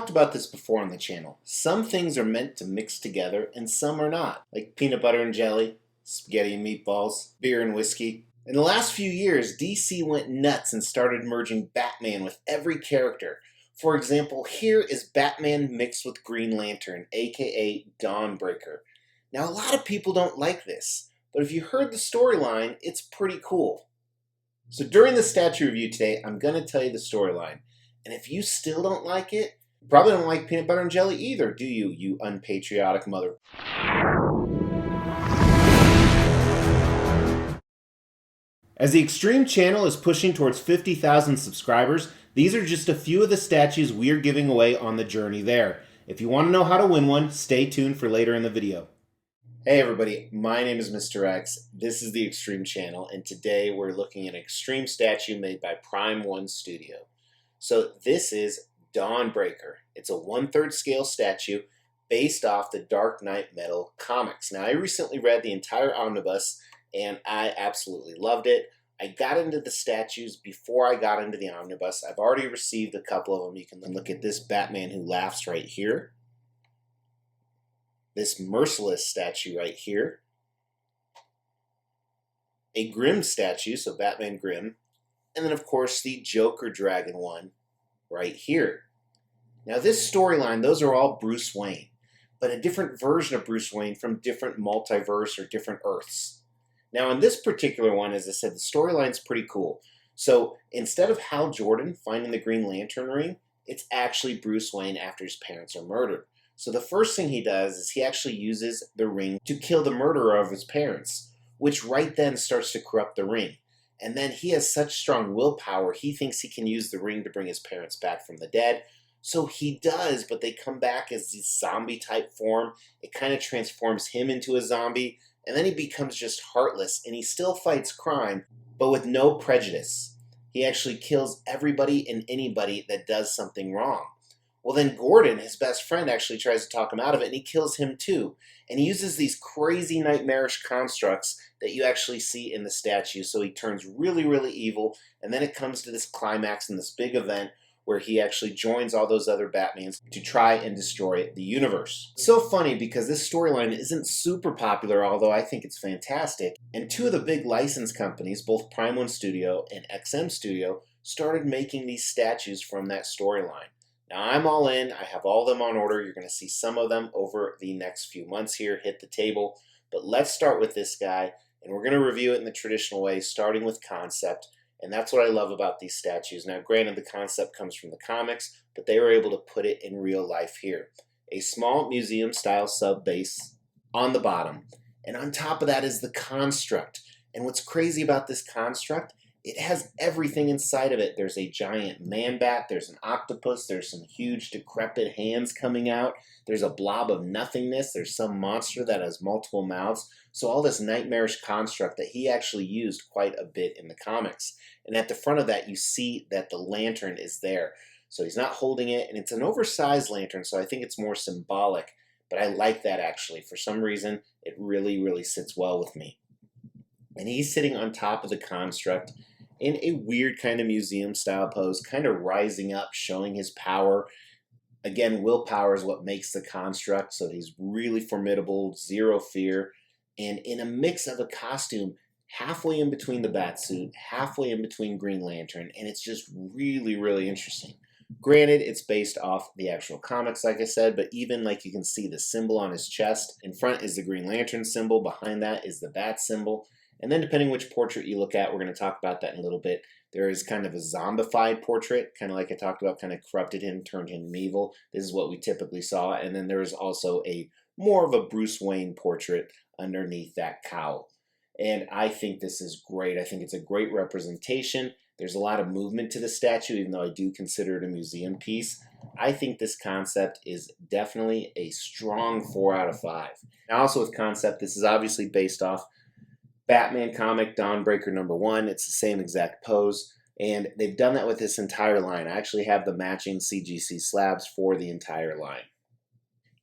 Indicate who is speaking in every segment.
Speaker 1: talked about this before on the channel. Some things are meant to mix together and some are not, like peanut butter and jelly, spaghetti and meatballs, beer and whiskey. In the last few years, DC went nuts and started merging Batman with every character. For example, here is Batman mixed with Green Lantern, aka Dawnbreaker. Now, a lot of people don't like this, but if you heard the storyline, it's pretty cool. So during the statue review today, I'm going to tell you the storyline. And if you still don't like it, you probably don't like peanut butter and jelly either, do you, you unpatriotic mother... As the Extreme channel is pushing towards 50,000 subscribers, these are just a few of the statues we're giving away on the journey there. If you want to know how to win one, stay tuned for later in the video. Hey everybody, my name is Mr. X, this is the Extreme channel, and today we're looking at an Extreme statue made by Prime 1 Studio. So this is Dawnbreaker. It's a 1/3 scale statue based off the Dark Knight Metal comics. Now I recently read the entire omnibus and I absolutely loved it. I got into the statues before I got into the omnibus. I've already received a couple of them. You can look at this Batman Who Laughs right here. This Merciless statue right here. A Grim statue, so Batman Grim. And then of course the Joker Dragon one right here. Now this storyline, those are all Bruce Wayne, but a different version of Bruce Wayne from different multiverse or different Earths. Now in this particular one, as I said, the storyline's pretty cool. So instead of Hal Jordan finding the Green Lantern ring, it's actually Bruce Wayne after his parents are murdered. So the first thing he does is he actually uses the ring to kill the murderer of his parents, which right then starts to corrupt the ring. And then he has such strong willpower, he thinks he can use the ring to bring his parents back from the dead. So he does, but they come back as this zombie type form. It kind of transforms him into a zombie, and then he becomes just heartless, and he still fights crime, but with no prejudice. He actually kills everybody and anybody that does something wrong. Well then Gordon, his best friend, actually tries to talk him out of it, and he kills him too. And he uses these crazy nightmarish constructs that you actually see in the statue, so he turns really, really evil, and then it comes to this climax in this big event where he actually joins all those other Batmans to try and destroy the universe. It's so funny because this storyline isn't super popular, although I think it's fantastic, and two of the big license companies, both Prime 1 Studio and XM Studio, started making these statues from that storyline. Now I'm all in, I have all of them on order. You're going to see some of them over the next few months here hit the table. But let's start with this guy, and we're going to review it in the traditional way, starting with concept. And that's what I love about these statues. Now granted, the concept comes from the comics, but they were able to put it in real life here. A small museum style sub base on the bottom. And on top of that is the construct. And what's crazy about this construct, it has everything inside of it. There's a giant man bat, there's an octopus, there's some huge decrepit hands coming out, there's a blob of nothingness, there's some monster that has multiple mouths. So all this nightmarish construct that he actually used quite a bit in the comics. And at the front of that, you see that the lantern is there. So he's not holding it, and it's an oversized lantern, so I think it's more symbolic. But I like that actually. For some reason, it really, really sits well with me. And he's sitting on top of the construct in a weird kind of museum style pose, kind of rising up, showing his power. Again, willpower is what makes the construct, so he's really formidable, zero fear, and in a mix of a costume, halfway in between the Batsuit, halfway in between Green Lantern, and it's just really, really interesting. Granted, it's based off the actual comics, like I said, but even like you can see the symbol on his chest. In front is the Green Lantern symbol, behind that is the Bat symbol. And then depending which portrait you look at, we're going to talk about that in a little bit. There is kind of a zombified portrait, kind of like I talked about, kind of corrupted him, turned him evil. This is what we typically saw. And then there is also a more of a Bruce Wayne portrait underneath that cowl. And I think this is great. I think it's a great representation. There's a lot of movement to the statue, even though I do consider it a museum piece. I think this concept is definitely a strong 4 out of 5. Now also with concept, this is obviously based off Batman comic Dawnbreaker #1. It's the same exact pose, and they've done that with this entire line. I actually have the matching CGC slabs for the entire line.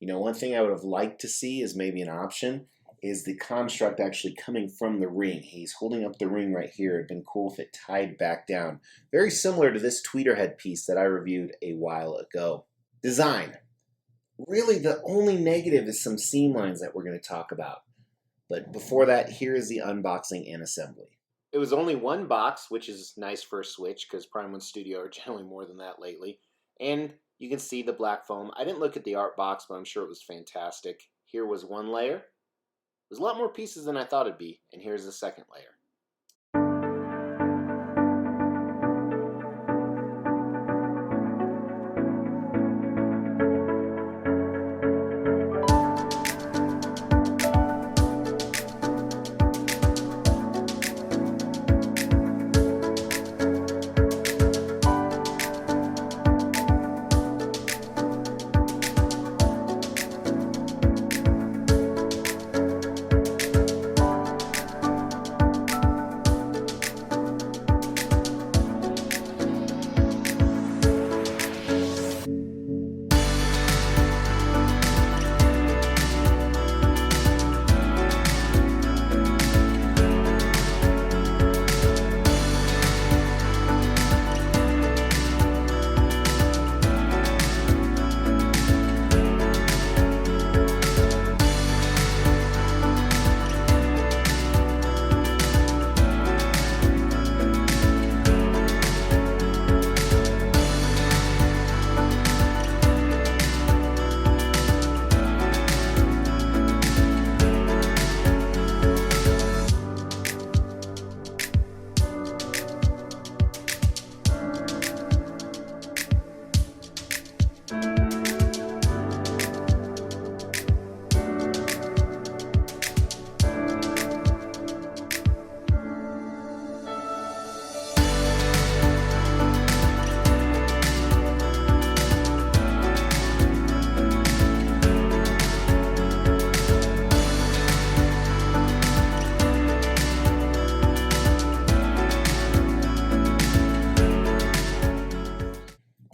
Speaker 1: You know, one thing I would have liked to see is maybe an option is the construct actually coming from the ring. He's holding up the ring right here. It'd been cool if it tied back down. Very similar to this tweeter head piece that I reviewed a while ago. Design. Really, the only negative is some seam lines that we're going to talk about. But before that, here is the unboxing and assembly. It was only one box, which is nice for a Switch because Prime 1 Studio are generally more than that lately. And you can see the black foam. I didn't look at the art box, but I'm sure it was fantastic. Here was one layer. There's a lot more pieces than I thought it'd be, and here's the second layer.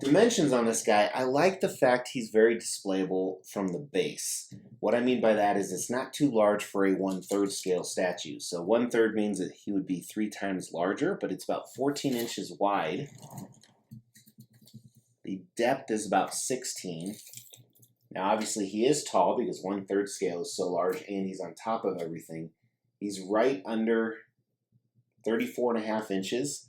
Speaker 1: Dimensions on this guy, I like the fact he's very displayable from the base. What I mean by that is it's not too large for a 1/3 scale statue. So 1/3 means that he would be 3 times larger, but it's about 14 inches wide. The depth is about 16. Now obviously he is tall because 1/3 scale is so large and he's on top of everything. He's right under 34.5 inches.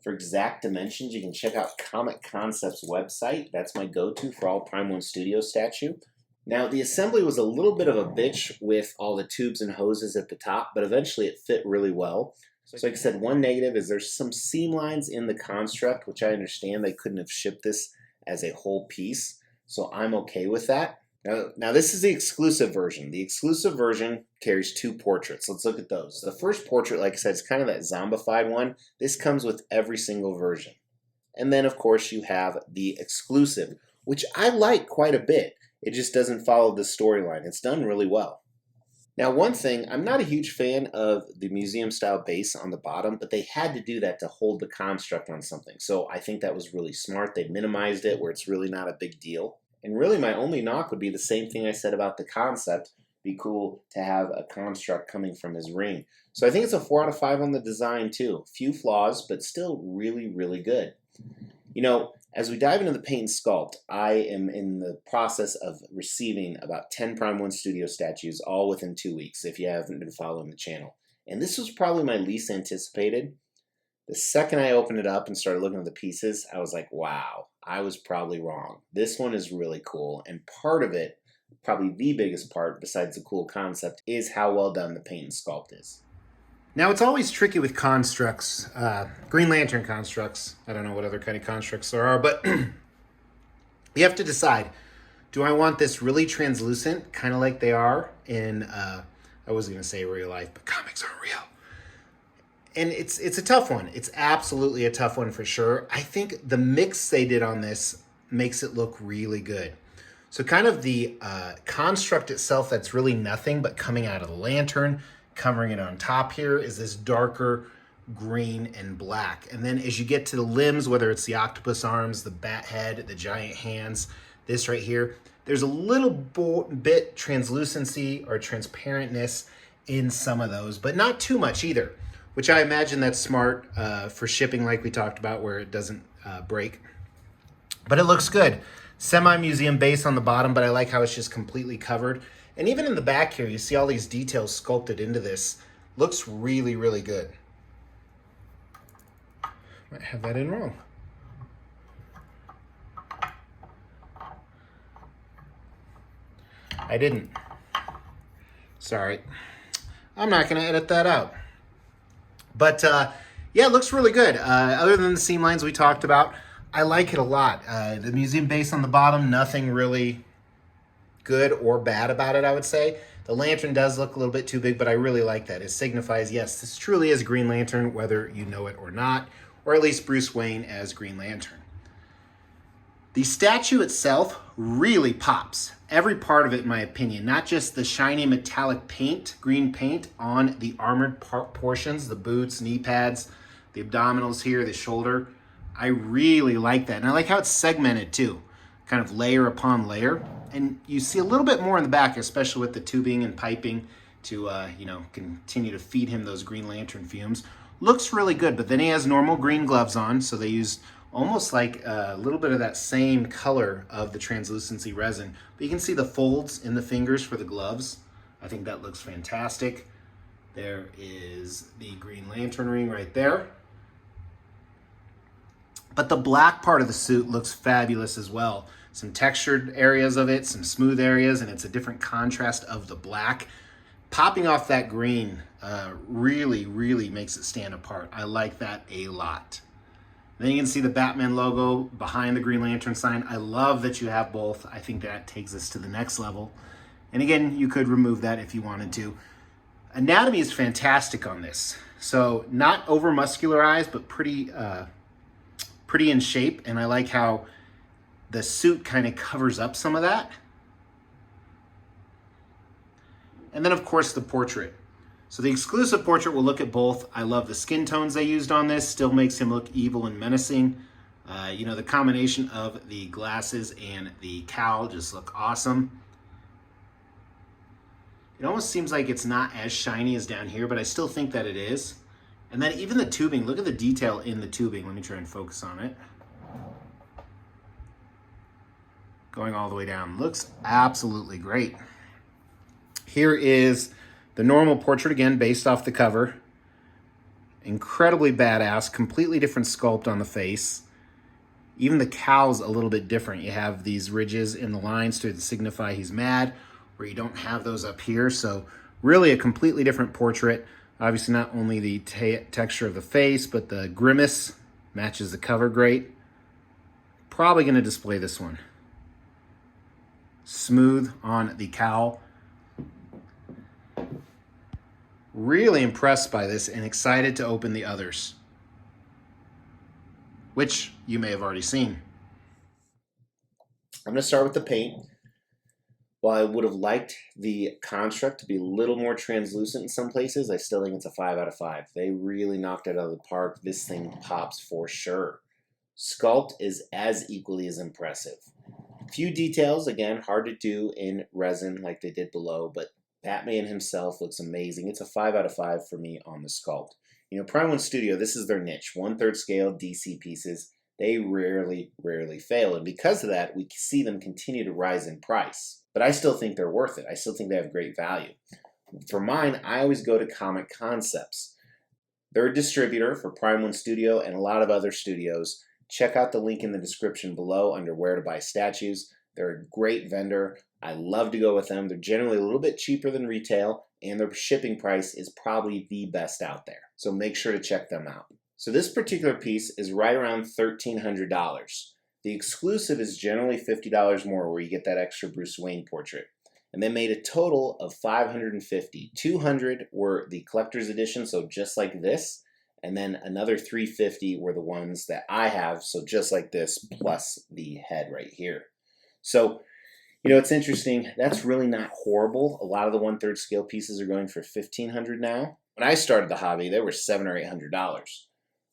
Speaker 1: For exact dimensions, you can check out Comic Concept's website. That's my go-to for all Prime 1 Studio statue. Now, the assembly was a little bit of a bitch with all the tubes and hoses at the top, but eventually it fit really well. So like I said, one negative is there's some seam lines in the construct, which I understand they couldn't have shipped this as a whole piece, so I'm okay with that. Now this is the exclusive version. The exclusive version carries 2 portraits. Let's look at those. The first portrait, like I said, is kind of that zombified one. This comes with every single version. And then, of course, you have the exclusive, which I like quite a bit. It just doesn't follow the storyline. It's done really well. Now, one thing, I'm not a huge fan of the museum-style base on the bottom, but they had to do that to hold the construct on something. So I think that was really smart. They minimized it where it's really not a big deal. And really my only knock would be the same thing I said about the concept. Be cool to have a construct coming from his ring. So I think it's a 4 out of 5 on the design too. Few flaws, but still really, really good. You know, as we dive into the paint and sculpt, I am in the process of receiving about 10 Prime 1 Studio statues all within 2 weeks, if you haven't been following the channel. And this was probably my least anticipated. The second I opened it up and started looking at the pieces, I was like, wow, I was probably wrong. This one is really cool, and part of it, probably the biggest part besides the cool concept, is how well done the paint and sculpt is. Now, it's always tricky with constructs, Green Lantern constructs. I don't know what other kind of constructs there are, but you have to decide, do I want this really translucent, kind of like they are in, I was going to say real life, but comics aren't real. And it's a tough one. It's absolutely a tough one for sure. I think the mix they did on this makes it look really good. So kind of the construct itself, that's really nothing but coming out of the lantern, covering it on top here is this darker green and black. And then as you get to the limbs, whether it's the octopus arms, the bat head, the giant hands, this right here, there's a little bit translucency or transparentness in some of those, but not too much either, which I imagine that's smart for shipping like we talked about where it doesn't break. But it looks good. Semi-museum base on the bottom, but I like how it's just completely covered. And even in the back here, you see all these details sculpted into this. Looks really, really good. Might have that in wrong. I didn't. Sorry. I'm not going to edit that out. But yeah, it looks really good. Other than the seam lines we talked about, I like it a lot. The museum base on the bottom, nothing really good or bad about it, I would say. The lantern does look a little bit too big, but I really like that. It signifies, yes, this truly is Green Lantern, whether you know it or not, or at least Bruce Wayne as Green Lantern. The statue itself really pops. Every part of it, in my opinion, not just the shiny metallic paint, green paint on the armored portions, the boots, knee pads, the abdominals here, the shoulder. I really like that. And I like how it's segmented too, kind of layer upon layer. And you see a little bit more in the back, especially with the tubing and piping to, continue to feed him those Green Lantern fumes. Looks really good, but then he has normal green gloves on, so they use almost like a little bit of that same color of the translucency resin. But you can see the folds in the fingers for the gloves. I think that looks fantastic. There is the Green Lantern ring right there. But the black part of the suit looks fabulous as well. Some textured areas of it, some smooth areas, and it's a different contrast of the black. Popping off that green really, really makes it stand apart. I like that a lot. Then you can see the Batman logo behind the Green Lantern sign. I love that you have both. I think that takes us to the next level. And again, you could remove that if you wanted to. Anatomy is fantastic on this. So not over muscularized, but pretty in shape. And I like how the suit kind of covers up some of that. And then, of course, the portrait. So the exclusive portrait will look at both. I love the skin tones they used on this. Still makes him look evil and menacing. The combination of the glasses and the cowl just look awesome. It almost seems like it's not as shiny as down here, but I still think that it is. And then even the tubing, look at the detail in the tubing. Let me try and focus on it. Going all the way down. Looks absolutely great. Here is the normal portrait, again, based off the cover. Incredibly badass, completely different sculpt on the face. Even the cowl's a little bit different. You have these ridges in the lines to signify he's mad, where you don't have those up here. So really a completely different portrait. Obviously not only the texture of the face, but the grimace matches the cover great. Probably going to display this one. Smooth on the cowl. Really impressed by this and excited to open the others, which you may have already seen. I'm going to start with the paint. While I would have liked the construct to be a little more translucent in some places, I still think it's a 5 out of 5. They really knocked it out of the park. This thing pops for sure. Sculpt is as equally as impressive. Few details, again, hard to do in resin like they did below, but Batman himself looks amazing. It's a 5 out of 5 for me on the sculpt. Prime One Studio, this is their niche. 1/3 scale DC pieces. They rarely fail. And because of that, we see them continue to rise in price. But I still think they're worth it. I still think they have great value. For mine, I always go to Comic Concepts. They're a distributor for Prime One Studio and a lot of other studios. Check out the link in the description below under where to buy statues. They're a great vendor. I love to go with them. They're generally a little bit cheaper than retail, and their shipping price is probably the best out there. So make sure to check them out. So this particular piece is right around $1,300. The exclusive is generally $50 more, where you get that extra Bruce Wayne portrait. And they made a total of $550. $200 were the collector's edition, so just like this. And then another $350 were the ones that I have, so just like this, plus the head right here. So, it's interesting. That's really not horrible. A lot of the 1/3 scale pieces are going for $1,500 now. When I started the hobby, they were $700 or $800.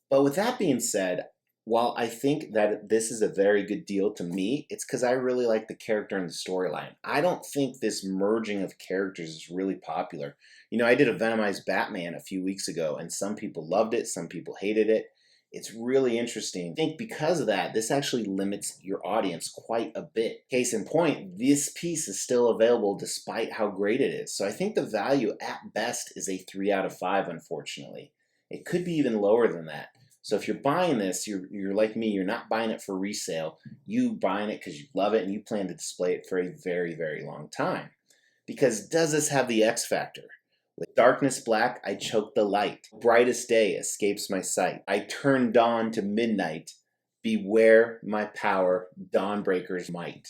Speaker 1: But with that being said, while I think that this is a very good deal to me, it's because I really like the character and the storyline. I don't think this merging of characters is really popular. I did a Venomized Batman a few weeks ago, and some people loved it, some people hated it. It's really interesting. I think because of that, this actually limits your audience quite a bit. Case in point, this piece is still available despite how great it is. So I think the value at best is a 3 out of 5, unfortunately. It could be even lower than that. So if you're buying this, you're like me, you're not buying it for resale. You buying it because you love it and you plan to display it for a very, very long time. Because does this have the X factor? With darkness black, I choke the light. Brightest day escapes my sight. I turn dawn to midnight. Beware my power, dawnbreaker's might.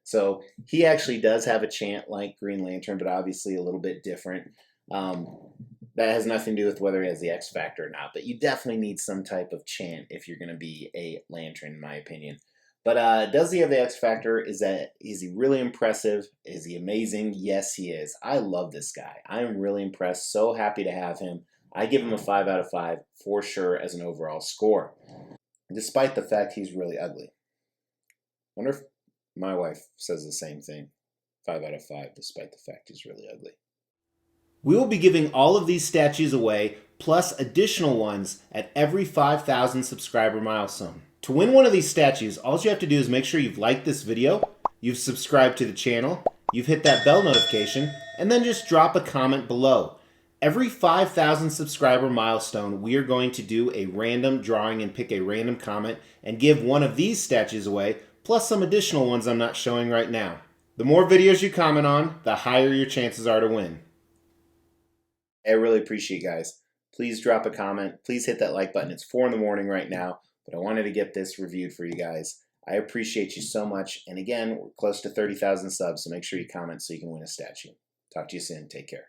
Speaker 1: So he actually does have a chant like Green Lantern, but obviously a little bit different. That has nothing to do with whether he has the X factor or not, but you definitely need some type of chant if you're going to be a Lantern, in my opinion. But does he have the X factor? Is he really impressive? Is he amazing? Yes, he is. I love this guy. I am really impressed. So happy to have him. I give him a 5 out of 5 for sure as an overall score, despite the fact he's really ugly. Wonder if my wife says the same thing. 5 out of 5, despite the fact he's really ugly. We will be giving all of these statues away, plus additional ones at every 5,000 subscriber milestone. To win one of these statues, all you have to do is make sure you've liked this video, you've subscribed to the channel, you've hit that bell notification, and then just drop a comment below. Every 5,000 subscriber milestone, we are going to do a random drawing and pick a random comment and give one of these statues away, plus some additional ones I'm not showing right now. The more videos you comment on, the higher your chances are to win. I really appreciate you guys. Please drop a comment. Please hit that like button. It's 4 in the morning right now, but I wanted to get this reviewed for you guys. I appreciate you so much. And again, we're close to 30,000 subs, so make sure you comment so you can win a statue. Talk to you soon. Take care.